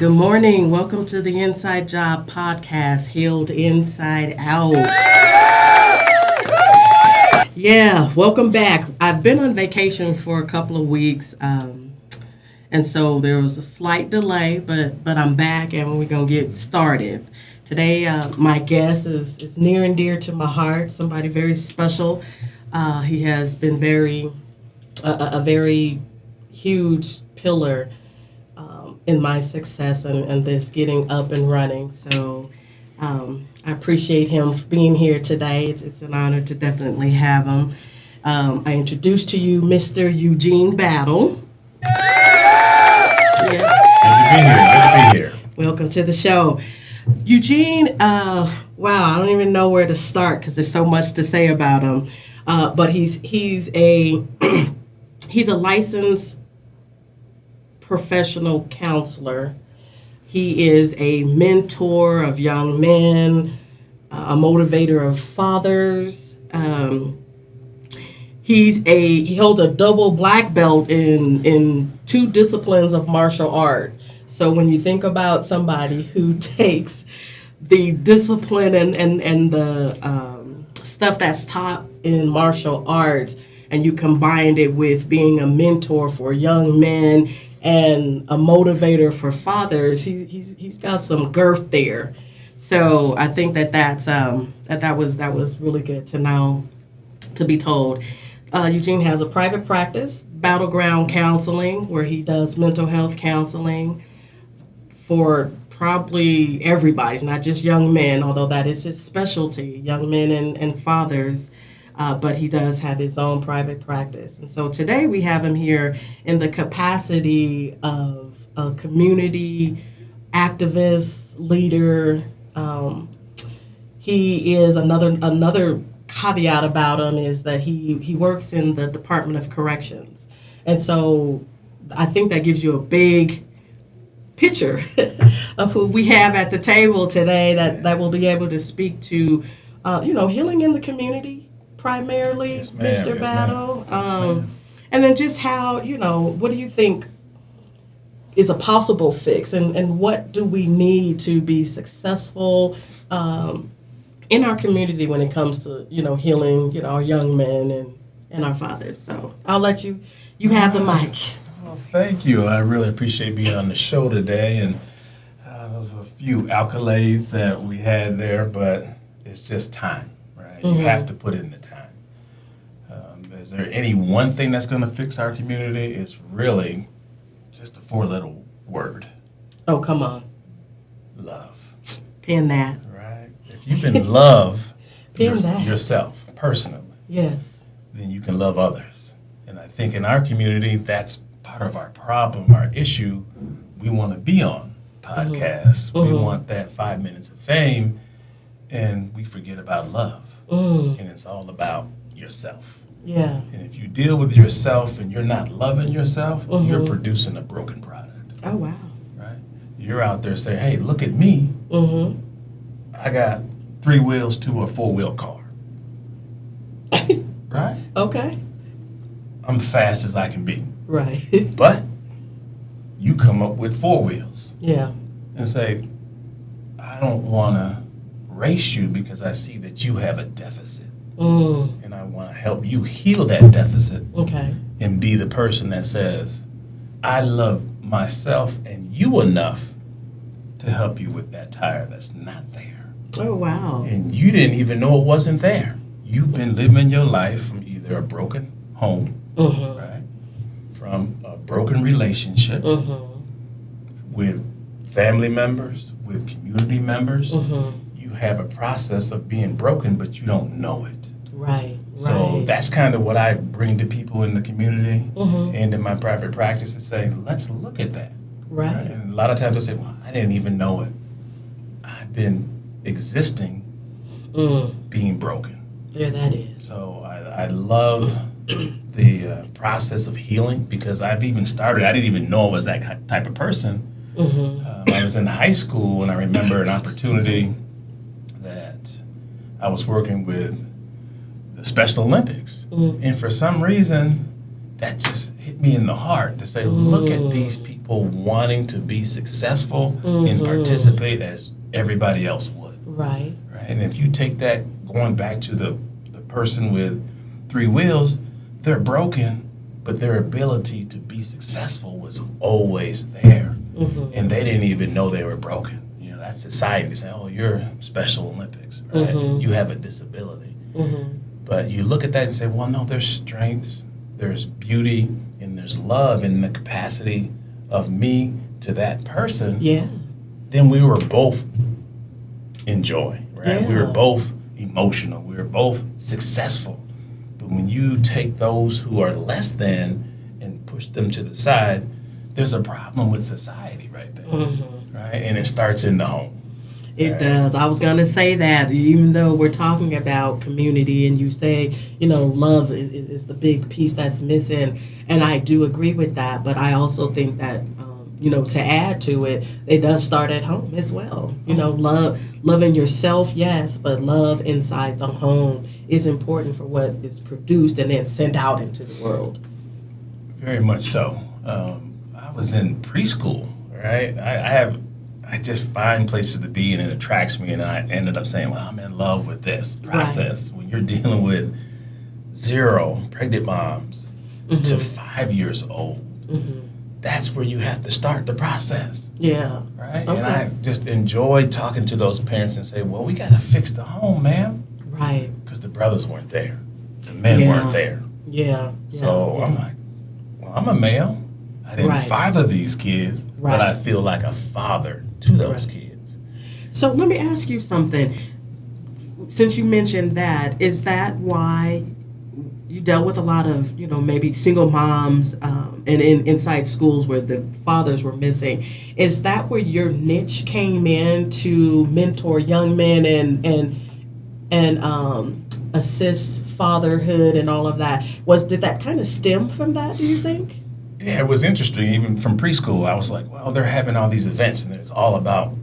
Good morning. Welcome to the Inside Job podcast, Healed Inside Out. Yeah, welcome back. I've been on vacation for a couple of weeks, and so there was a slight delay, but I'm back and we're going to get started. Today, my guest is near and dear to my heart, somebody very special. He has been a very huge pillar in my success and this getting up and running. So I appreciate him being here today. It's an honor to definitely have him. I introduce to you Mr. Eugene Battle. Yeah. Good to be here. Welcome to the show. Eugene, wow, I don't even know where to start because there's so much to say about him. But he's a licensed professional counselor. He is a mentor of young men, a motivator of fathers. He holds a double black belt in two disciplines of martial art. So when you think about somebody who takes the discipline and the stuff that's taught in martial arts and you combined it with being a mentor for young men and a motivator for fathers, he's got some girth there. So I think that was really good to know, to be told. Eugene has a private practice, Battleground Counseling, where he does mental health counseling for probably everybody, not just young men, although that is his specialty, young men and fathers. But he does have his own private practice. And so today we have him here in the capacity of a community activist, leader. He is another caveat about him is that he works in the Department of Corrections. And so I think that gives you a big picture of who we have at the table today that will be able to speak to, healing in the community. Primarily, yes, Mr. Yes, Battle. Yes, and then just how, what do you think is a possible fix and what do we need to be successful in our community when it comes to, healing, our young men and our fathers. So I'll let you have the mic. Well, thank you. I really appreciate being on the show today. And there's a few accolades that we had there, but it's just time, right? Mm-hmm. You have to put in the time. Is there any one thing that's going to fix our community? It's really just a four-letter word. Oh, come on. Love. Pin that. Right? If you can love that. yourself personally, yes, then you can love others. And I think in our community, that's part of our problem, our issue. We want to be on podcasts. Mm-hmm. We want that 5 minutes of fame, and we forget about love. Mm. And it's all about yourself. Yeah. And if you deal with yourself and you're not loving yourself, Mm-hmm. you're producing a broken product. Oh, wow. Right? You're out there saying, hey, look at me. Mm-hmm. I got 3 wheels to a 4-wheel car. Right? Okay. I'm fast as I can be. Right. But you come up with 4 wheels Yeah. and say, I don't want to race you because I see that you have a deficit. Mm. And I want to help you heal that deficit Okay. and be the person that says, I love myself and you enough to help you with that tire that's not there. Oh, wow. And you didn't even know it wasn't there. You've been living your life from either a broken home, Mm-hmm. right? From a broken relationship Mm-hmm. with family members, with community members. Mm-hmm. You have a process of being broken, but you don't know it. Right. So right. that's kind of what I bring to people in the community Mm-hmm. and in my private practice and say, let's look at that. Right. And a lot of times I say, well, I didn't even know it. I've been existing being broken. There that is. So I love the process of healing because I've even started, I didn't even know I was that type of person. Mm-hmm. I was in high school and I remember an opportunity that I was working with the Special Olympics. Mm-hmm. And for some reason, that just hit me in the heart to say, look at these people wanting to be successful and participate as everybody else would. Right. Right. And if you take that going back to the person with 3 wheels, they're broken, but their ability to be successful was always there. And they didn't even know they were broken. You know, that's society saying, oh, you're Special Olympics, right? You have a disability. But you look at that and say, well, no, there's strengths, there's beauty, and there's love in the capacity of me to that person. Yeah. Then we were both in joy, right? Yeah. We were both emotional. We were both successful. But when you take those who are less than and push them to the side, there's a problem with society right there, right? And it starts in the home. It does. I was going to say that, even though we're talking about community and you say, you know, love is the big piece that's missing. And I do agree with that. But I also think that, you know, to add to it, it does start at home as well. You know, loving yourself, yes, but love inside the home is important for what is produced and then sent out into the world. Very much so. I was in preschool, right? I just find places to be and it attracts me, and I ended up saying, well, I'm in love with this process. Right. When you're dealing with 0 pregnant moms to 5 years old, that's where you have to start the process. Yeah. Right? Okay. And I just enjoy talking to those parents and say, well, we got to fix the home, ma'am. Right. Because the brothers weren't there. The men weren't there. Yeah. So I'm like, well, I'm a male. I didn't father these kids, but I feel like a father to those kids. So let me ask you something. Since you mentioned that, is that why you dealt with a lot of, you know, maybe single moms and inside schools where the fathers were missing? Is that where your niche came in to mentor young men and assist fatherhood and all of that? Did that kind of stem from that, do you think? Yeah, it was interesting. Even from preschool, I was like, well, they're having all these events, and it's all about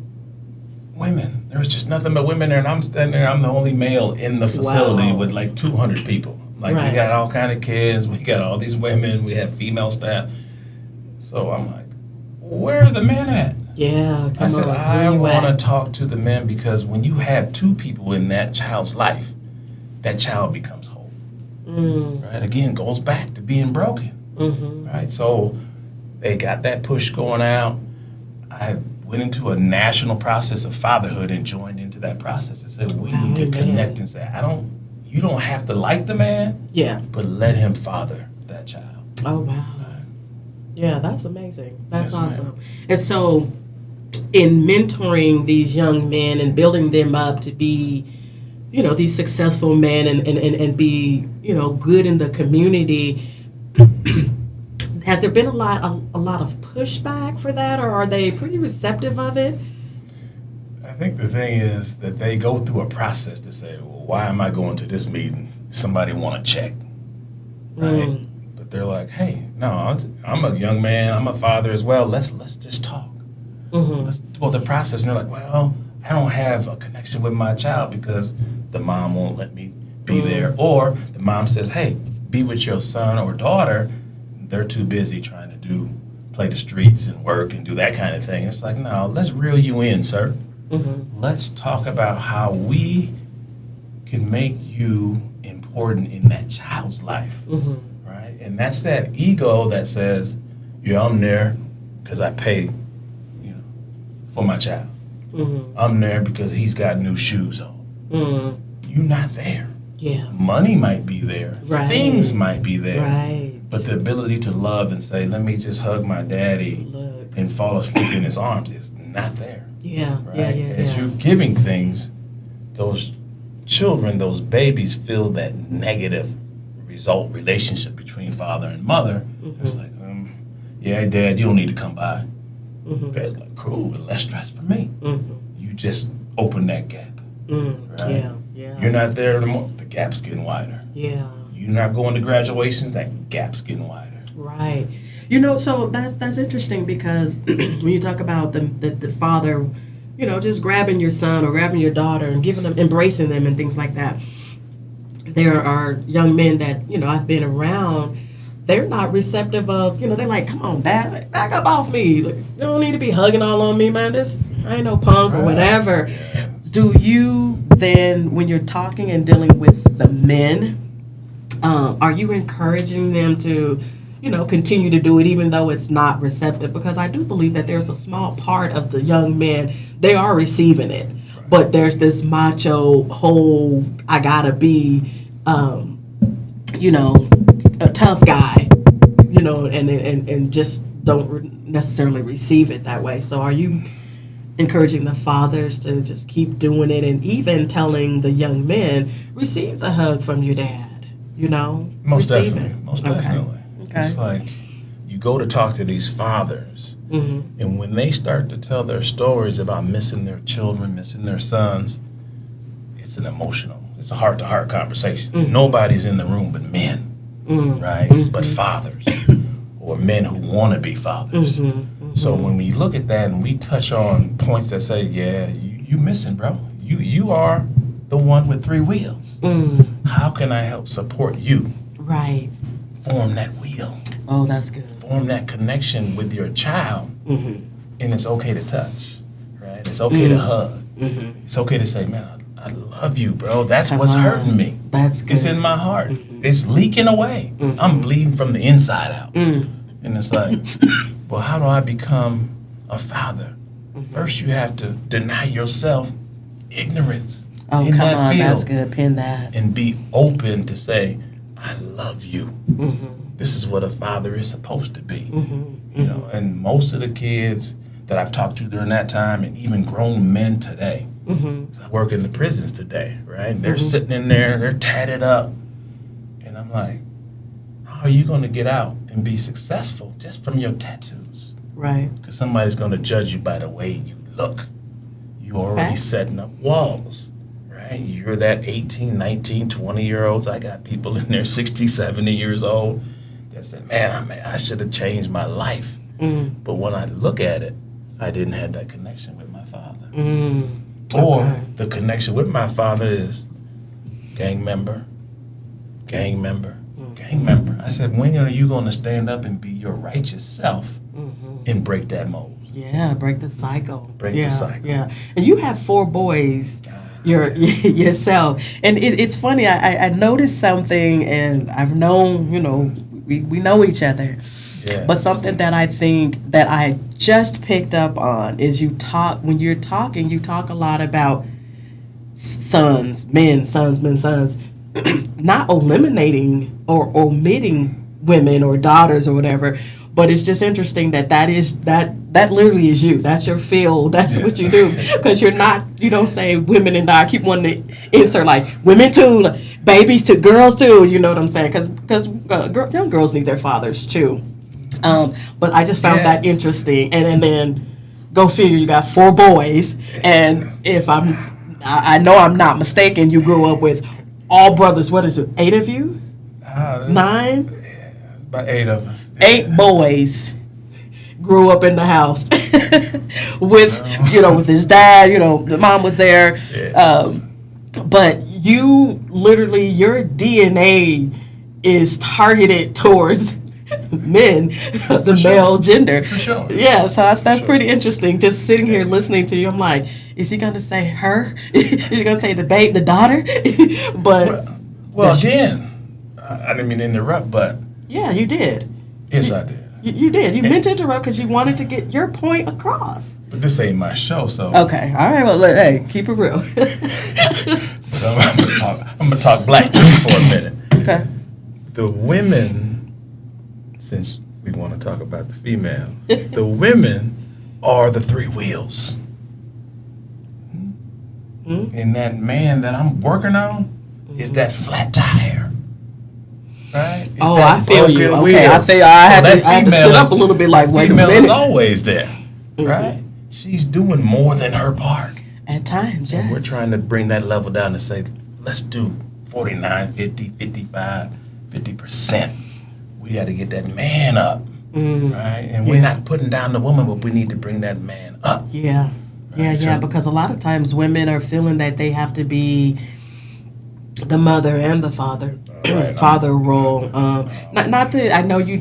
women. There was just nothing but women there, and I'm standing there. I'm the only male in the facility with like 200 people. Like, we got all kind of kids. We got all these women. We have female staff. So I'm like, where are the men at? Yeah, I said, I want to talk to the men, because when you have 2 people in that child's life, that child becomes whole. Right? Again, goes back to being broken. Right? So they got that push going out. I went into a national process of fatherhood and joined into that process and said, we need to connect and say, you don't have to like the man, but let him father that child. Oh, wow. Yeah, that's amazing. That's awesome. And so in mentoring these young men and building them up to be, you know, these successful men and be, you know, good in the community, has there been a lot of pushback for that, or are they pretty receptive of it? I think the thing is that they go through a process to say, well, why am I going to this meeting? Somebody want to check, right? But they're like, hey, no, I'm a young man. I'm a father as well. Let's just talk. Let's go through the process. And they're like, well, I don't have a connection with my child because the mom won't let me be there. Or the mom says, hey, be with your son or daughter. They're too busy trying to play the streets and work and do that kind of thing. It's like, no, let's reel you in, sir. Let's talk about how we can make you important in that child's life, right? And that's that ego that says, yeah, I'm there because I pay, for my child. I'm there because he's got new shoes on. You're not there. Yeah. Money might be there. Right. Things might be there. Right. But the ability to love and say, let me just hug my daddy and fall asleep in his arms is not there. Yeah. Right? Yeah. As you're giving things, those children, those babies feel that negative relationship between father and mother. It's like, yeah, Dad, you don't need to come by. Dad's like, cool, but less stress for me. You just open that gap. Right? Yeah. You're not there anymore. The gap's getting wider. Yeah. You're not going to graduations. That gap's getting wider. Right. So that's interesting, because when you talk about the father, just grabbing your son or grabbing your daughter and embracing them and things like that. There are young men that I've been around they're not receptive of, they're like, come on, Dad, back up off me. Like, you don't need to be hugging all on me, man. I ain't no punk or whatever. Yes. Do you then, when you're talking and dealing with the men, are you encouraging them to, continue to do it even though it's not receptive? Because I do believe that there's a small part of the young men, they are receiving it. But there's this macho whole, I gotta be, a tough guy, and just don't necessarily receive it that way. So are you encouraging the fathers to just keep doing it, and even telling the young men, receive the hug from your dad, Most receive definitely. it. Most Okay. definitely. Okay. It's like you go to talk to these fathers, and when they start to tell their stories about missing their children, missing their sons, it's a heart-to-heart conversation. Nobody's in the room but men, right? But fathers, or men who want to be fathers. So when we look at that and we touch on points that say, yeah, you missing, bro. You are the one with 3 wheels. How can I help support you? Right. Form that wheel. Oh, that's good. Form that connection with your child. And it's okay to touch, right? It's okay to hug. It's okay to say, man, I love you, bro. That's what's hurting me. That's good. It's in my heart. It's leaking away. I'm bleeding from the inside out. And it's like, well, how do I become a father? First, you have to deny yourself ignorance Oh, in come that on. field. That's good. Pin that. And be open to say, I love you. This is what a father is supposed to be. And most of the kids that I've talked to during that time, and even grown men today, 'cause I work in the prisons today, right? They're sitting in there, they're tatted up. And I'm like, how are you going to get out and be successful just from your tattoos? Right. Because somebody's going to judge you by the way you look. You already Facts. setting up walls, right? You're that 18, 19, 20-year-olds. I got people in there 60, 70 years old that said, man, I should have changed my life. But when I look at it, I didn't have that connection with my father. Or the connection with my father is gang member, gang member, gang member. I said, when are you going to stand up and be your righteous self and break that mold? Yeah, break the cycle. Break the cycle. Yeah, and you have 4 boys yourself. And it's funny, I noticed something, and I've known, we know each other. Yes. But something that I think that I just picked up on is when you're talking, you talk a lot about sons, men, sons, not eliminating or omitting women or daughters or whatever. But it's just interesting that literally is you. That's your field. That's what you do. Because you don't say women and daughters. I keep wanting to insert like women too, like, babies to girls too. You know what I'm saying? Because young girls need their fathers too. But I just found that interesting. And then go figure, you got 4 boys. And if I know I'm not mistaken, you grew up with all brothers. What is it, 8 of you? 9? About 8 of us. 8 boys grew up in the house with his dad. The mom was there. Yes. But you literally, your DNA is targeted towards men, the male gender. For sure. Yeah, so that's pretty interesting. Just sitting here listening to you, I'm like, is he going to say her? Is he going to say the daughter? But well, again, I didn't mean to interrupt, but yeah, you did. Yes, I did. You did. You meant to interrupt because you wanted to get your point across. But this ain't my show, so. Okay. All right. Well, hey, keep it real. I'm gonna talk black too for a minute. Okay. The women, since we want to talk about the females, the women are the 3 wheels. And that man that I'm working on is that flat tire. Right? It's I feel you. broken Okay, wheel. I had to female sit up a little bit like, wait a female is minute. always there, right? She's doing more than her part. At times, yes. And we're trying to bring that level down to say, let's do 49, 50, 55, 50%. We got to get that man up, right? And we're not putting down the woman, but we need to bring that man up. Yeah. Yeah, Right, yeah, so- because a lot of times women are feeling that they have to be the mother and the father. Right. father role. Not that I know you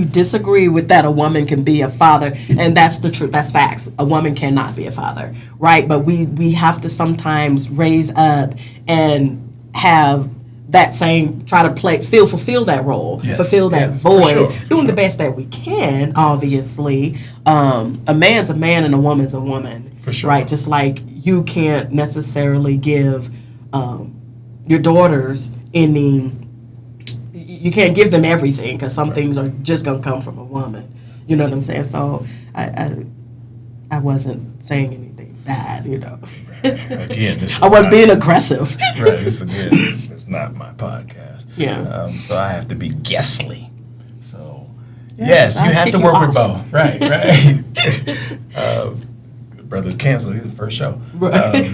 disagree with that. A woman can be a father, and that's the truth. That's facts. A woman cannot be a father, right? But we have to sometimes raise up and have that same try to fulfill that role, Yes, fulfill that yeah, void, for doing the sure. best that we can. Obviously, a man's a man and a woman's a woman, For sure. right? Just like you can't necessarily give your daughters any. You can't give them everything because some things are just gonna come from a woman. You know what I'm saying? So I wasn't saying anything bad. Again, this is I wasn't not- being aggressive. Right. This again, it's not my podcast. Yeah. So I have to be guestly. So Yeah, yes, you I'll have kick to you work off. with both. Right. Right. Brothers canceled the first show. Right.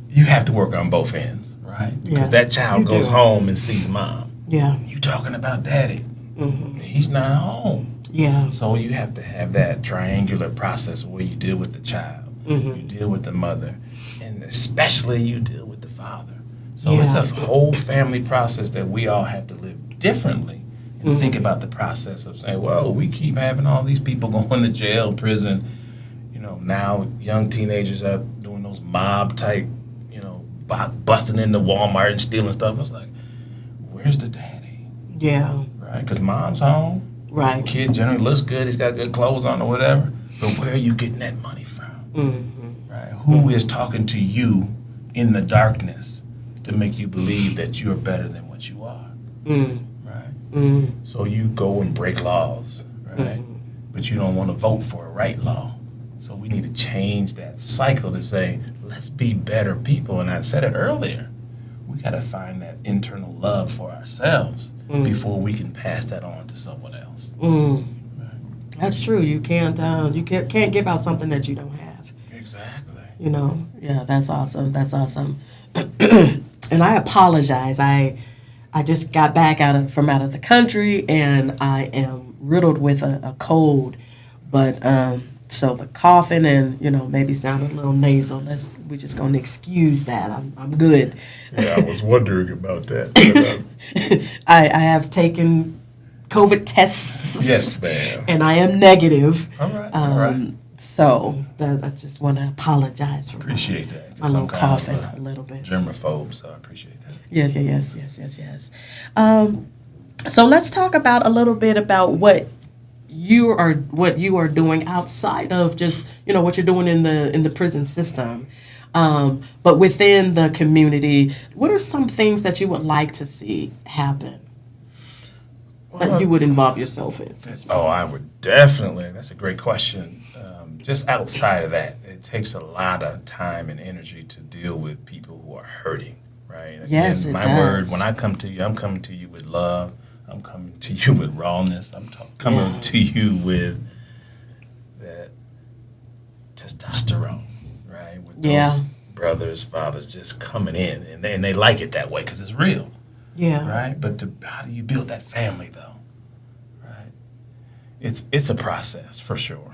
You have to work on both ends, right? Because Yeah, that child you goes do. home and sees mom. Yeah. You talking about daddy? Mm-hmm. He's not home. Yeah. So you have to have that triangular process where you deal with the child, Mm-hmm. you deal with the mother, and especially you deal with the father. So Yeah. it's a whole family process that we all have to live differently and Mm-hmm. think about the process of saying, well, we keep having all these people going to jail, prison. Now young teenagers are doing those mob type, busting into Walmart and stealing stuff. It's like, where's the daddy? Yeah. Right? Because mom's home. Right. The kid generally looks good. He's got good clothes on or whatever. But where are you getting that money from? Mm-hmm. Right? Who is talking to you in the darkness to make you believe that you're better than what you are? Mm. Right? Mm. So you go and break laws, right? Mm. But you don't want to vote for a right law. So we need to change that cycle to say, let's be better people. And I said it earlier. We got to find that internal love for ourselves before we can pass that on to someone else. Mm. That's true. You can't give out something that you don't have. Exactly. Yeah, that's awesome. That's awesome. And I apologize. I just got back out of the country, and I am riddled with a cold. But so the coughing and maybe sounded a little nasal. We're just gonna excuse that. I'm good. Yeah, I was wondering about that. But, I have taken COVID tests. yes, ma'am. And I am negative. All right. All right. So I just want to apologize for Appreciate that. my little 'cause I'm kind coughing of a little bit. germaphobe, so I appreciate that. Yes. So let's talk about a little bit about what you are doing outside of just what you're doing in the prison system, but within the community. What are some things that you would like to see happen that you would involve yourself in? Oh, I would definitely. That's a great question. Just outside of that, it takes a lot of time and energy to deal with people who are hurting, right? Yes, it my does. word, when I come to you, I'm coming to you with love. I'm coming to you with rawness. I'm coming to you with that testosterone, right? With those brothers, fathers just coming in, and they like it that way because it's real. Yeah. Right? But how do you build that family, though? Right? It's a process, for sure.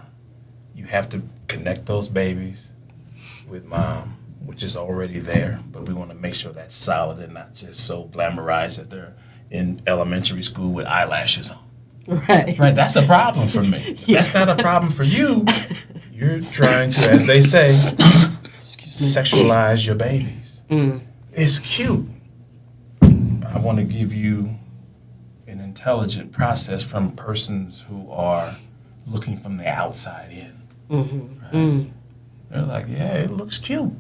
You have to connect those babies with mom, which is already there, but we want to make sure that's solid and not just so glamorized that they're in elementary school with eyelashes on. Right. Right? That's a problem for me. If that's not a problem for you, you're trying to, as they say, sexualize your babies. Mm. It's cute. I want to give you an intelligent process from persons who are looking from the outside in. Mm-hmm. Right? Mm. They're like, yeah, it looks cute.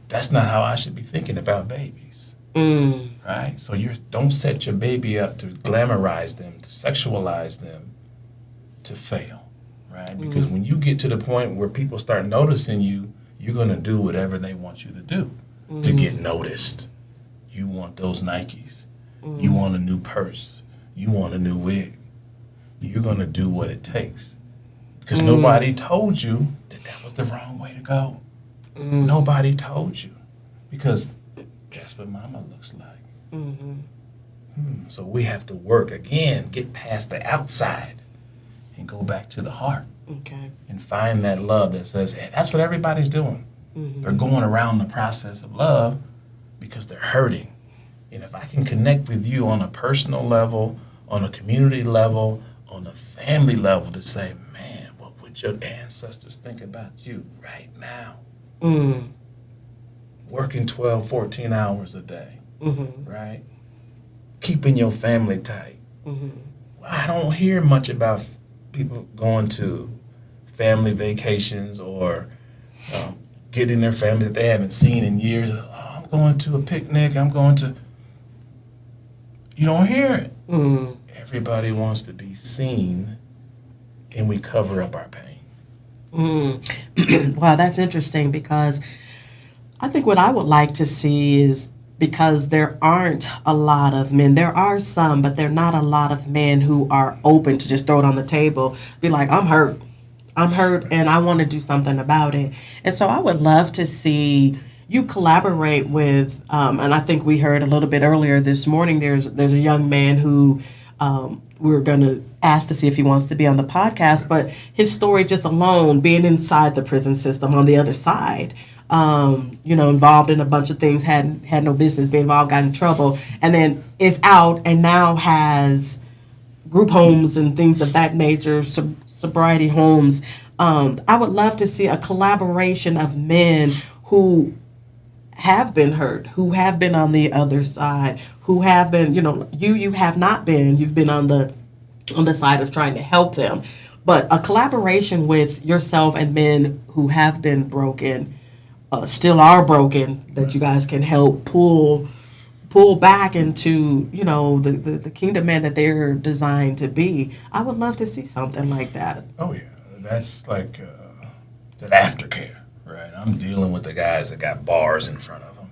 That's not how I should be thinking about babies. Mm. Right? So don't set your baby up to glamorize them, to sexualize them, to fail. Right? Because when you get to the point where people start noticing you, you're going to do whatever they want you to do to get noticed. You want those Nikes. You want a new purse. You want a new wig. You're going to do what it takes. Because nobody told you that was the wrong way to go. Nobody told you. Because that's what mama looks like. Mm-hmm. So we have to work again, get past the outside and go back to the heart. Okay. And find that love that says, hey, that's what everybody's doing. They're going around the process of love, because they're hurting. And if I can connect with you on a personal level, on a community level, on a family level to say, man, what would your ancestors think about you right now? Mm. Working 12, 14 hours a day, Mm-hmm. right? Keeping your family tight. Mm-hmm. I don't hear much about people going to family vacations or getting their family that they haven't seen in years. Oh, I'm going to a picnic. I'm going to. You don't hear it. Mm. Everybody wants to be seen, and we cover up our pain. Mm. Wow, that's interesting because I think what I would like to see is because there aren't a lot of men. There are some, but there are not a lot of men who are open to just throw it on the table, be like, I'm hurt. I'm hurt and I want to do something about it. And so I would love to see you collaborate with, and I think we heard a little bit earlier this morning, there's a young man who we're going to ask to see if he wants to be on the podcast, but his story just alone, being inside the prison system on the other side, involved in a bunch of things, had no business being involved, got in trouble, and then is out and now has group homes and things of that nature, sobriety homes. I would love to see a collaboration of men who have been hurt, who have been on the other side, who have been, you have not been, you've been on the side of trying to help them. But a collaboration with yourself and men who have been broken, still are broken, that you guys can help pull back into, the kingdom man that they're designed to be. I would love to see something like that. Oh, yeah. That's like that aftercare, right? I'm dealing with the guys that got bars in front of them,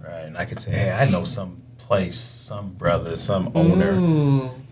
right? And I could say, hey, I know some place, some brother, some owner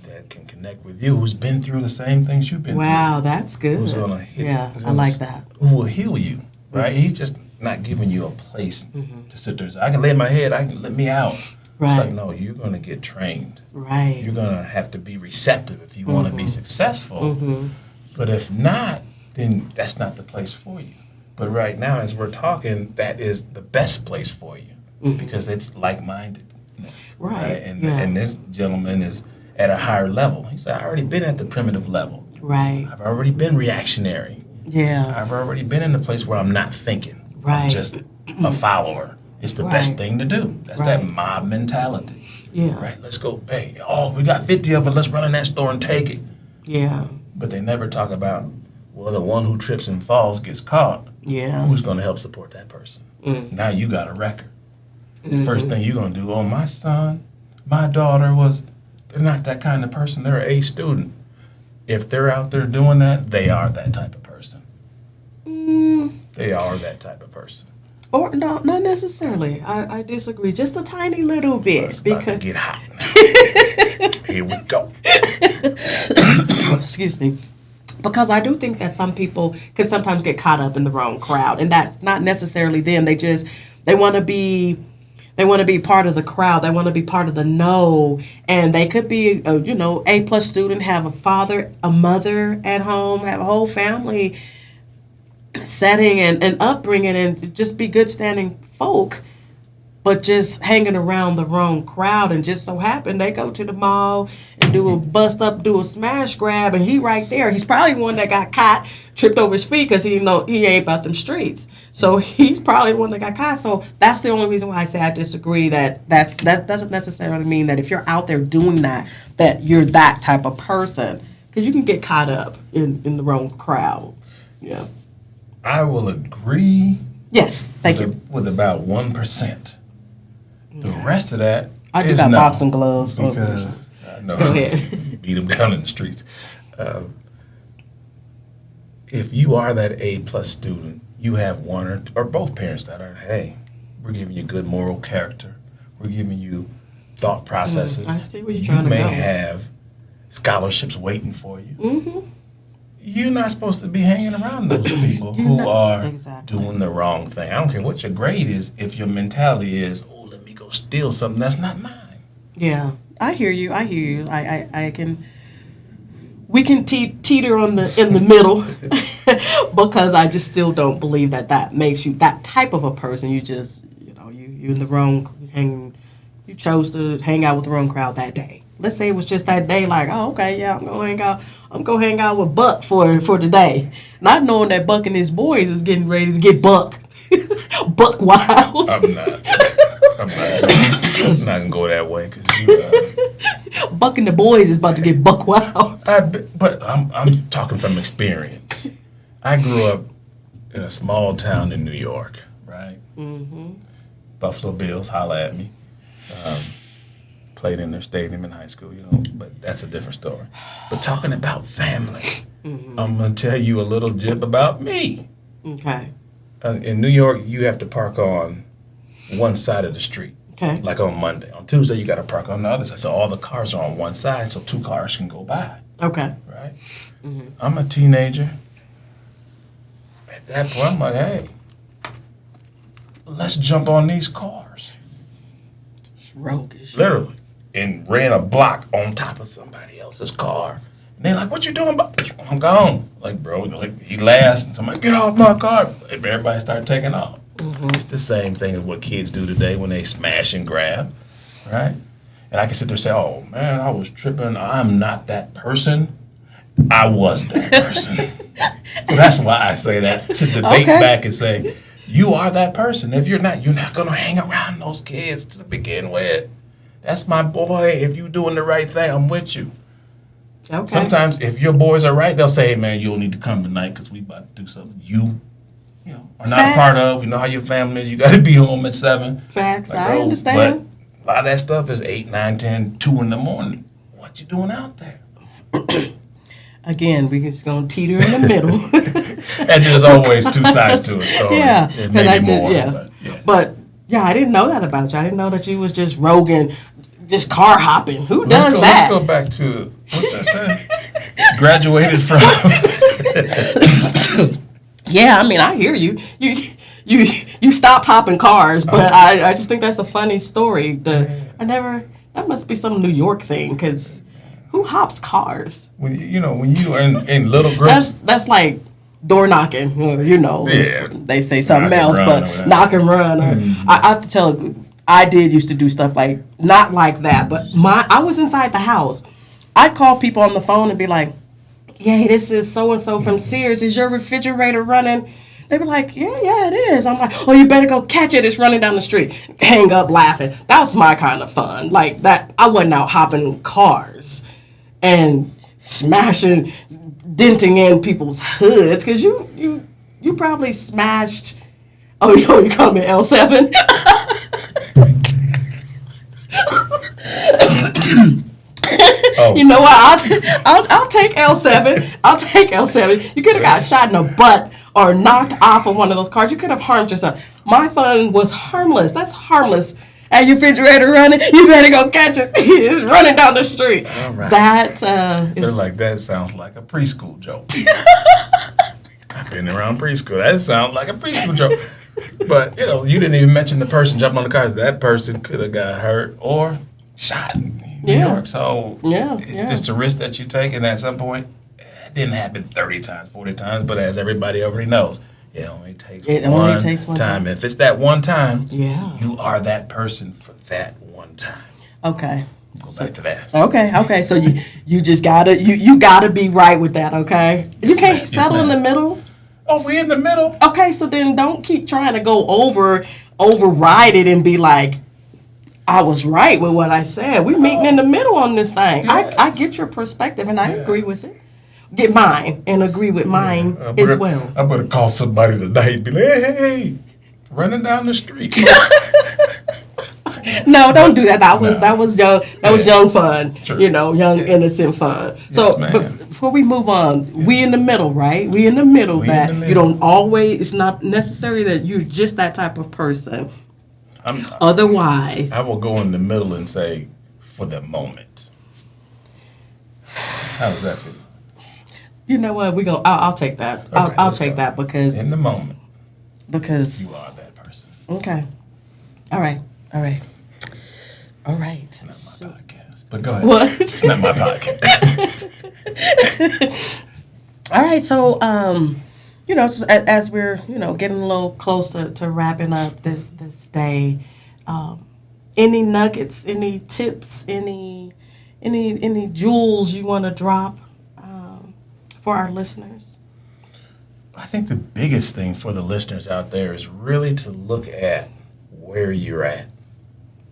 that can connect with you who's been through the same things you've been through. Wow, that's good. Who's going to hit? Yeah, I like that. Who will heal you, right? He's just not giving you a place to sit there and say, I can lay my head, I can let me out. Right. It's like, no, you're going to get trained. Right. You're going to have to be receptive if you want to be successful. But if not, then that's not the place for you. But right now, as we're talking, that is the best place for you because it's like-mindedness. Right. And this gentleman is at a higher level. He said, I already been at the primitive level. Right. I've already been reactionary. Yeah. I've already been in a place where I'm not thinking. Right. I'm just a follower. It's the best thing to do. That's that mob mentality. Yeah. Right? Let's go, hey, we got 50 of it. Let's run in that store and take it. Yeah. But they never talk about, well, the one who trips and falls gets caught. Yeah. Who's going to help support that person? Now you got a record. First thing you're going to do, my son, my daughter they're not that kind of person. They're an A student. If they're out there doing that, they are that type of person. They are that type of person. Or no, not necessarily. I disagree. Just a tiny little bit. It's about to get hot now. Here we go. Excuse me. Because I do think that some people can sometimes get caught up in the wrong crowd, and that's not necessarily them. They want to be part of the crowd. They want to be part of the know, and they could be A+ student, have a father, a mother at home, have a whole family setting and upbringing, and just be good standing folk, but just hanging around the wrong crowd, and just so happen they go to the mall and do a smash grab, and he right there. He's probably the one that got caught, tripped over his feet because he ain't about them streets. So he's probably the one that got caught. So that's the only reason why I say I disagree. That doesn't necessarily mean that if you're out there doing that you're that type of person, because you can get caught up in the wrong crowd. Yeah. I will agree. Yes, thank you. With about 1%. The rest of that I do is got no, boxing gloves. because I know Go ahead. beat them down in the streets. If you are that A+ student, you have one or both parents that are, hey, we're giving you good moral character. We're giving you thought processes. I see where you're trying to may go. have scholarships waiting for you. Mm-hmm. You're not supposed to be hanging around those people who are Exactly. doing the wrong thing. I don't care what your grade is. If your mentality is, let me go steal something that's not mine. Yeah, I hear you. I can. We can teeter in the middle because I just still don't believe that makes you that type of a person. You just in the wrong you chose to hang out with the wrong crowd that day. Let's say it was just that day, like, oh, okay, yeah, I'm gonna hang out with Buck for the day, not knowing that Buck and his boys is getting ready to get Buck, Buck wild. I'm not. I'm not gonna go that way because Buck and the boys is about to get Buck wild. But I'm talking from experience. I grew up in a small town in New York, right? Mm-hmm. Buffalo Bills, holla at me. Played in their stadium in high school, but that's a different story. But talking about family, I'm going to tell you a little jib about me. Okay. In New York, you have to park on one side of the street. Okay. Like on Monday. On Tuesday, you got to park on the other side. So all the cars are on one side, so 2 cars can go by. Okay. Right? Mm-hmm. I'm a teenager. At that point, I'm like, hey, let's jump on these cars. Roguish. Literally. And ran a block on top of somebody else's car. And they're like, what you doing? I'm gone. Like, bro, he laughs. And somebody, get off my car. And everybody started taking off. Mm-hmm. It's the same thing as what kids do today when they smash and grab, right? And I can sit there and say, oh, man, I was tripping. I'm not that person. I was that person. So that's why I say that, to debate back and say, you are that person. If you're not going to hang around those kids to begin with. That's my boy. If you doing the right thing, I'm with you. Okay. Sometimes if your boys are right, they'll say, hey, man, you'll need to come tonight because we about to do something you are not a part of. You know how your family is. You got to be home at 7. Facts. Like, I understand. But a lot of that stuff is 8, 9, 10, 2 in the morning. What you doing out there? Again, we're just going to teeter in the middle. And there's always 2 sides to a story. Yeah. Maybe more. But I didn't know that about you. I didn't know that you was just rogue and just car hopping. Who does that? Let's go back to, what's that saying? Graduated from. Yeah, I mean, I hear you. You stopped hopping cars, but I just think that's a funny story. That must be some New York thing, because who hops cars? When you are in little groups. That's like door knocking, Yeah. They say something else, but knock and run. I have to tell, I did used to do stuff like, not like that, but I was inside the house. I'd call people on the phone and be like, yeah, this is so-and-so from Sears. Is your refrigerator running? They'd be like, yeah, it is. I'm like, oh, you better go catch it. It's running down the street. Hang up laughing. That was my kind of fun. Like that, I wasn't out hopping cars and smashing, denting in people's hoods, because you probably smashed. Oh, you call me L7? Oh. You know what? I'll take L7. I'll take L7. You could have got shot in the butt or knocked off of one of those cars. You could have harmed yourself. My fun was harmless. That's harmless. And your refrigerator running, you better go catch it. It's running down the street. All right. They're like, that sounds like a preschool joke. I've been around preschool. That sounds like a preschool joke. But, you didn't even mention the person jumping on the cars. That person could have got hurt or shot in New York. So it's just a risk that you take. And at some point, it didn't happen 30 times, 40 times. But as everybody already knows, it only takes one time. If it's that one time, you are that person for that one time. Okay. Go back to that. Okay. So you just gotta you gotta be right with that. Okay. You can't settle in the middle. Oh, we in the middle. Okay, so then don't keep trying to go override it and be like, I was right with what I said. We're meeting in the middle on this thing. Yes. I get your perspective and I agree with it. Get mine and agree with mine as well. I'm gonna call somebody tonight and be like, hey, running down the street. No, don't do that. That was young. That was young fun. True. Young innocent fun. Yes, so before we move on, we in the middle, right? We in the middle. You don't always. It's not necessary that you're just that type of person. Otherwise, I will go in the middle and say, for the moment. How does that feel? You know what? I'll take that. Okay, I'll take that because in the moment. Because you are that person. Okay. All right. It's not my podcast. But go ahead. What? It's not my podcast. All right. So, as we're, getting a little closer to wrapping up this day, Any nuggets, any tips, any jewels you want to drop for our listeners? I think the biggest thing for the listeners out there is really to look at where you're at,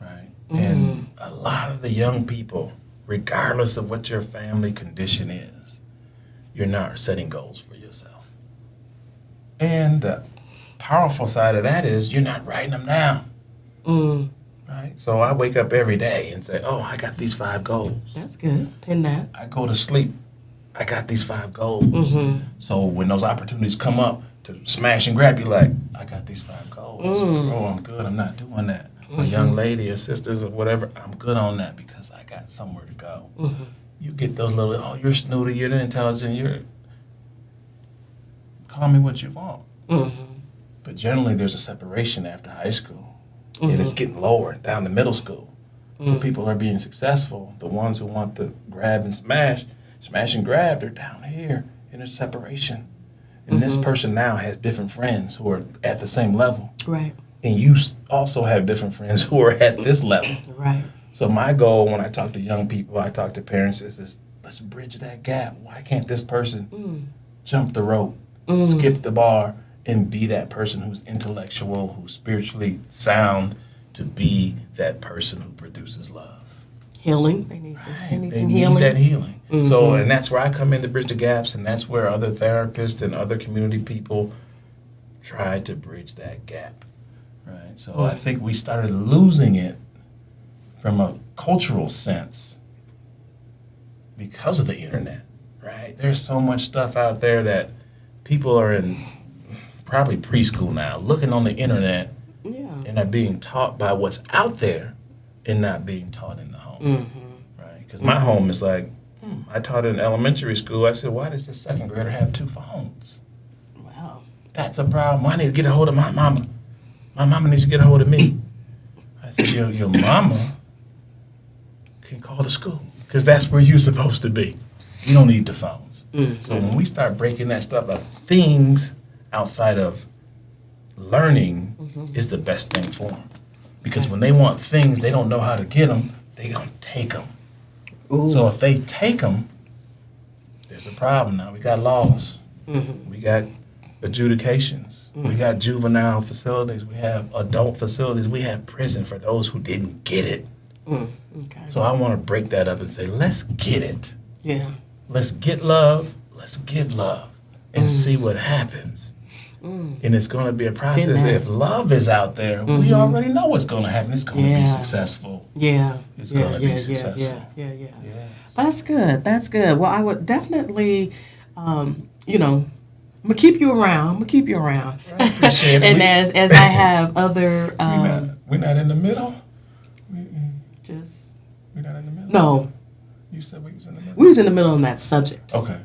right? And a lot of the young people, regardless of what your family condition is, you're not setting goals for yourself. And the powerful side of that is you're not writing them down, right? So I wake up every day and say, oh, I got these 5 goals. That's good. Pin that. I go to sleep. I got these 5 goals. So when those opportunities come up to smash and grab, you're like, I got these 5 goals. Oh, I'm good. I'm not doing that. A young lady or sisters or whatever, I'm good on that because I got somewhere to go. You get those little, oh, you're snooty, you're intelligent, you're, call me what you want. But generally there's a separation after high school. And it's getting lower down to middle school. The people are being successful. The ones who want to grab and smash and grab, they're down here in there's separation. And this person now has different friends who are at the same level. Right. And you also have different friends who are at this level. Right. So my goal when I talk to young people, I talk to parents, is let's bridge that gap. Why can't this person jump the rope, skip the bar, and be that person who's intellectual, who's spiritually sound, to be that person who produces love? Healing. They need some, Right. they need They some need healing. that healing. So, and that's where I come in to bridge the gaps, and that's where other therapists and other community people try to bridge that gap. Right. So I think we started losing it from a cultural sense because of the internet. Right. There's so much stuff out there that people are in probably preschool now, looking on the internet and are being taught by what's out there and not being taught in the home. Right? Because my home is like, I taught in elementary school. I said, why does this second grader have 2 phones? Wow. That's a problem. I need to get a hold of my mama. My mama needs to get a hold of me. I said, your mama can call the school because that's where you're supposed to be. You don't need the phones. So when we start breaking that stuff up, things outside of learning is the best thing for them. Because when they want things, they don't know how to get them, they're going to take them. So if they take them, there's a problem now. We got laws. We got adjudications. We got juvenile facilities. We have adult facilities. We have prison for those who didn't get it. Okay. So I want to break that up and say, let's get it. Yeah. Let's get love. Let's give love and see what happens. And it's going to be a process. If love is out there, we already know what's going to happen. It's going to be successful. Yeah. It's going to be successful. Yeah. That's good. That's good. Well, I would definitely, I'm going to keep you around. I appreciate it. And as I have other... we're not in the middle? We're not in the middle? No. You said we was in the middle? We was in the middle on that subject. Okay.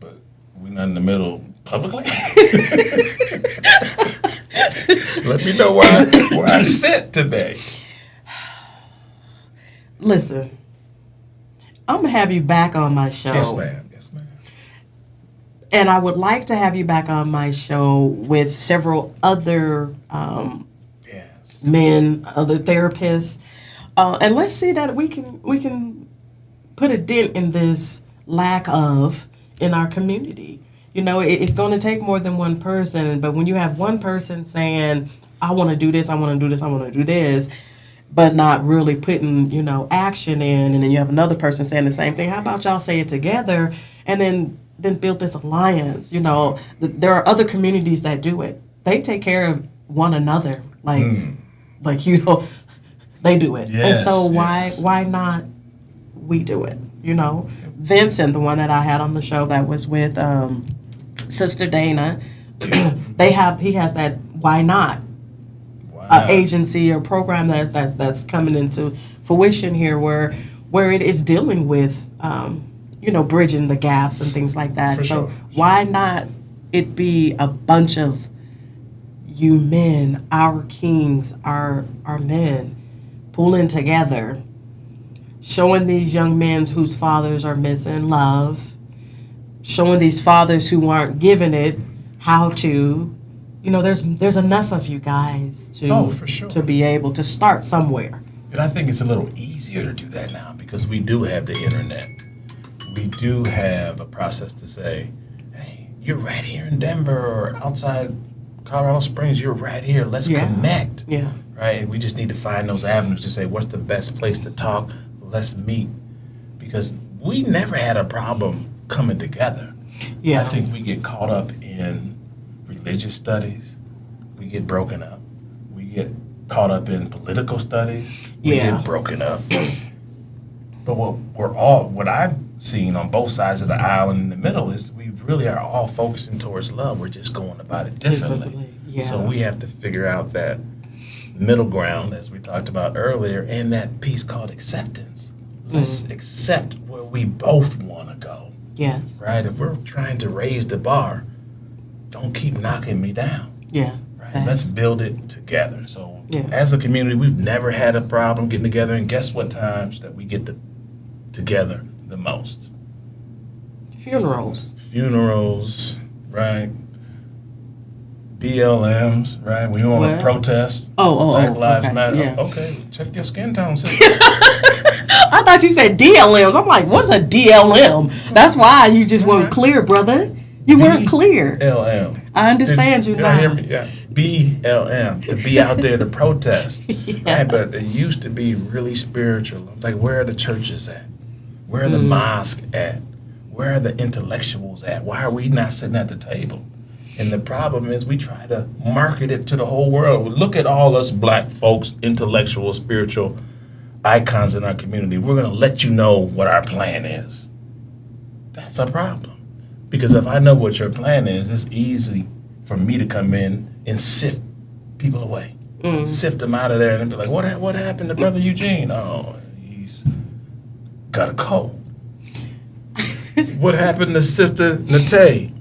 But we're not in the middle publicly? Let me know where I sit today. Listen, I'm going to have you back on my show. Yes, ma'am. And I would like to have you back on my show with several other men, other therapists. And let's see that we can put a dent in this lack of in our community. It's going to take more than one person, but when you have one person saying, I want to do this, I want to do this, I want to do this, but not really putting, action in, and then you have another person saying the same thing, how about y'all say it together and then build this alliance? There are other communities that do it. They take care of one another, they do it. Yes, and so why not we do it? Vincent, the one that I had on the show that was with Sister Dana, he has that why not agency or program that's coming into fruition here where it is dealing with bridging the gaps and things like that. For so sure. Why not it be a bunch of you men, our kings, our men, pulling together, showing these young men whose fathers are missing love, showing these fathers who aren't giving it how to, there's enough of you guys For sure. to be able to start somewhere. And I think it's a little easier to do that now because we do have the internet. We do have a process to say, hey, you're right here in Denver or outside Colorado Springs, you're right here. Let's connect. Yeah. Right? We just need to find those avenues to say, what's the best place to talk? Let's meet. Because we never had a problem coming together. Yeah. I think we get caught up in religious studies. We get broken up. We get caught up in political studies. We get broken up. But what I've seen on both sides of the aisle and in the middle is we really are all focusing towards love. We're just going about it differently. Yeah. So we have to figure out that middle ground, as we talked about earlier, and that piece called acceptance. Let's accept where we both want to go. Yes. Right? If we're trying to raise the bar, don't keep knocking me down. Yeah. Right? Let's build it together. So Yeah. as a community, we've never had a problem getting together. And guess what times that we get together the most? Funerals, right? BLMs, right? When you want to protest. Black Lives Matter. Yeah. Okay, check your skin tone, sister. I thought you said DLMs. I'm like, what's a DLM? That's why you just weren't clear, brother. You weren't clear. BLM. I understand you now. now. Hear me? Yeah. BLM, to be out there to protest. Right? But it used to be really spiritual. Like, where are the churches at? Where are the mosques at? Where are the intellectuals at? Why are we not sitting at the table? And the problem is we try to market it to the whole world. Look at all us black folks, intellectual, spiritual icons in our community. We're going to let you know what our plan is. That's a problem. Because if I know what your plan is, it's easy for me to come in and sift people away. Sift them out of there and be like, what happened to Brother Eugene? Oh, he's got a cold. What happened to Sister Nate?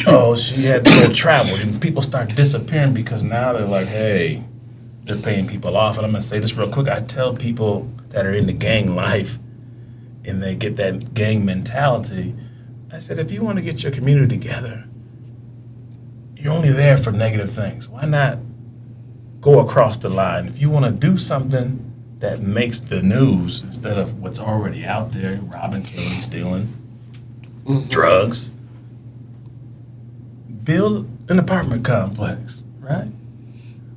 Oh, she had to go travel. And people start disappearing because now they're like, hey, they're paying people off. And I'm going to say this real quick. I tell people that are in the gang life and they get that gang mentality, I said, if you want to get your community together, you're only there for negative things. Why not go across the line? If you want to do something that makes the news instead of what's already out there, robbing, killing, stealing, drugs, build an apartment complex, right?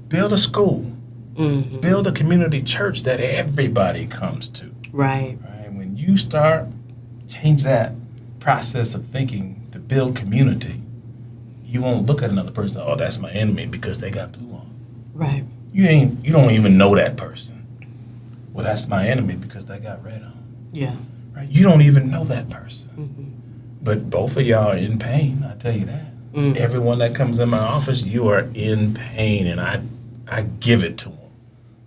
Build a school. Build a community church that everybody comes to. Right. When you start change that process of thinking to build community, you won't look at another person, oh, that's my enemy because they got blue on. Right. You don't even know that person. Well, that's my enemy because they got red on. Yeah. Right? You don't even know that person. But both of y'all are in pain, I tell you that. Everyone that comes in my office, you are in pain, and I give it to them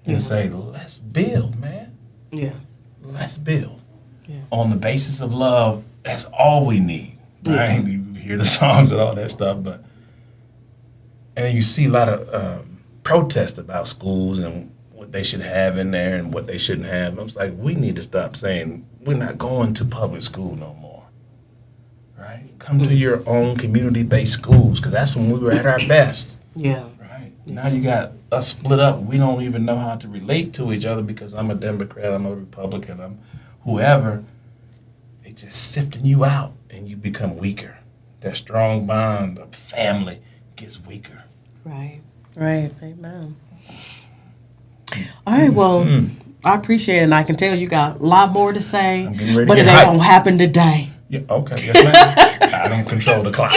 and say, let's build, man. Yeah. Let's build. Yeah. On the basis of love, that's all we need. Right? You hear the songs and all that stuff, but and then you see a lot of protest about schools and what they should have in there and what they shouldn't have. I was like, we need to stop saying we're not going to public school no more. Right? Come to your own community-based schools because that's when we were at our best. Yeah. Right? Now you got us split up. We don't even know how to relate to each other because I'm a Democrat, I'm a Republican, I'm whoever. They just sifting you out and you become weaker. That strong bond of family gets weaker. Right. Right. Amen. All right. Well, I appreciate it, and I can tell you got a lot more to say, I'm getting ready to but it get ain't hyped. gonna happen today. Yeah, okay, yes, ma'am. I don't control the clock.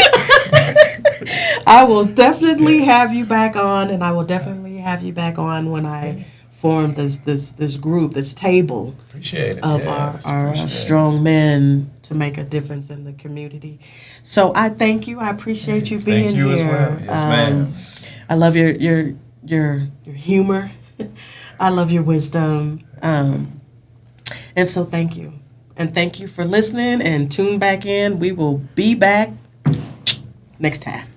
I will definitely have you back on, and I will definitely have you back on when I form this group, this table Appreciate it. of our strong men to make a difference in the community. So I thank you. I appreciate you being Thank you here. as well. Yes, ma'am. I love your humor. I love your wisdom. And so thank you. And thank you for listening and tune back in. We will be back next time.